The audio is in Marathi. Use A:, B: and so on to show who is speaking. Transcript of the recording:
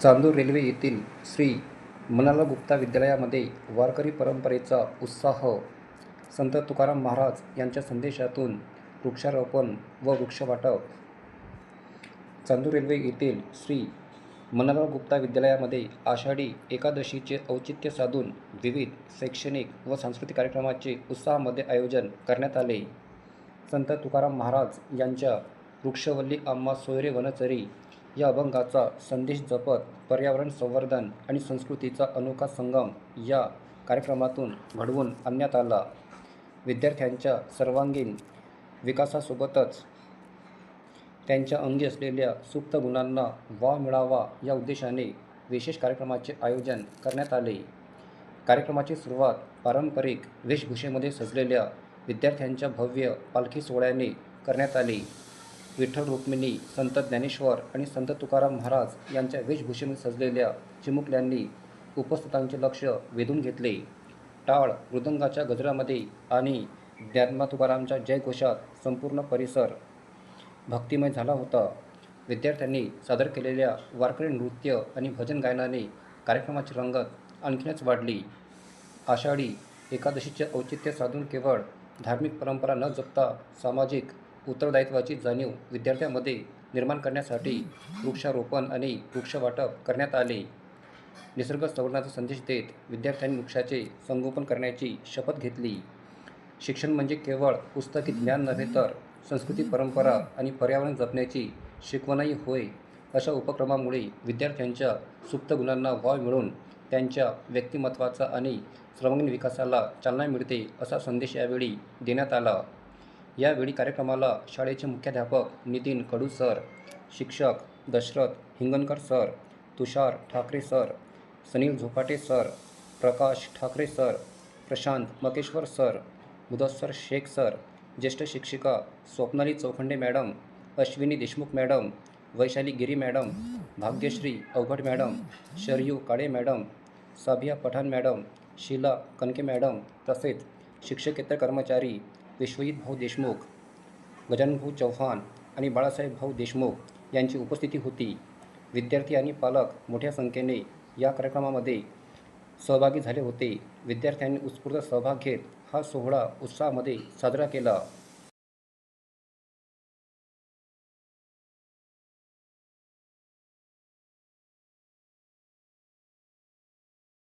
A: चांदूर रेल्वे येथील श्री मनाला गुप्ता विद्यालयामध्ये वारकरी परंपरेचा उत्साह. संत तुकाराम महाराज यांच्या संदेशातून वृक्षारोपण व वृक्षवाटप. चांदूर रेल्वे येथील श्री मनालाल गुप्ता विद्यालयामध्ये आषाढी एकादशीचे औचित्य साधून विविध शैक्षणिक व सांस्कृतिक कार्यक्रमाचे उत्साहामध्ये आयोजन करण्यात आले. संत तुकाराम महाराज यांच्या वृक्षवल्ली आम्हा सोयरे वनचरी या अभंगाचा संदेश जपत पर्यावरण संवर्धन आणि संस्कृतीचा अनोखा संगम या कार्यक्रमातून घडवून आणण्यात आला. विद्यार्थ्यांच्या सर्वांगीण विकासासोबतच त्यांच्या अंगी असलेल्या सुप्त गुणांना वाव मिळावा या उद्देशाने विशेष कार्यक्रमाचे आयोजन करण्यात आले. कार्यक्रमाची सुरुवात पारंपरिक वेशभूषेमध्ये सजलेल्या विद्यार्थ्यांच्या भव्य पालखी सोहळ्याने करण्यात आली. विठ्ठल रुक्मिणी, संत ज्ञानेश्वर आणि संत तुकाराम महाराज यांच्या वेशभूषेमध्ये सजलेल्या चिमुकल्यांनी उपस्थितांचे लक्ष वेधून घेतले. टाळ मृदंगाच्या गजरामध्ये आणि ज्ञानोबा तुकारामच्या जयघोषात संपूर्ण परिसर भक्तिमय झाला होता. विद्यार्थ्यांनी सादर केलेल्या वारकरी नृत्य आणि भजन गायनाने कार्यक्रमाची रंगत आणखीनच वाढली. आषाढी एकादशीचे औचित्य साधून केवळ धार्मिक परंपरा न जपता सामाजिक उत्तरदायित्वाची जाणीव विद्यार्थ्यांमध्ये निर्माण करण्यासाठी वृक्षारोपण आणि वृक्षवाटप करण्यात आले. निसर्ग संवर्धनाचा संदेश देत विद्यार्थ्यांनी वृक्षाचे संगोपन करण्याची शपथ घेतली. शिक्षण म्हणजे केवळ पुस्तकी ज्ञान नव्हे तर संस्कृती, परंपरा आणि पर्यावरण जपण्याची शिकवणही होय. अशा उपक्रमामुळे विद्यार्थ्यांच्या सुप्त गुणांना वाव मिळून त्यांच्या व्यक्तिमत्त्वाचा आणि सर्वांगीण विकासाला चालना मिळते असा संदेश यावेळी देण्यात आला. यावेळी कार्यक्रमाला शाळेचे मुख्याध्यापक नितीन कडू सर, शिक्षक Dashrath Hingankar sir, Tushar Thakare sir, Sanil Zopate sir, Prakash Thakare sir, Prashant Makeshwar sir, Mudassar Shaikh sir, ज्येष्ठ शिक्षिका Swapnali Chaukhande madam, Ashwini Deshmukh madam, Vaishali Giri madam, Bhagyashree Avghad madam, Sharayu Kale madam, Sabiya Pathan madam, Sheela Kanke madam तसेच शिक्षकेतर कर्मचारी विश्वजित भाऊ देशमुख, गजानन भाऊ चव्हाण आणि बाळासाहेब भाऊ देशमुख यांची उपस्थिती होती. विद्यार्थी आणि पालक मोठ्या संख्येने या कार्यक्रमामध्ये सहभागी झाले होते. विद्यार्थ्यांनी उत्स्फूर्त सहभाग घेत हा सोहळा उत्साहामध्ये साजरा केला.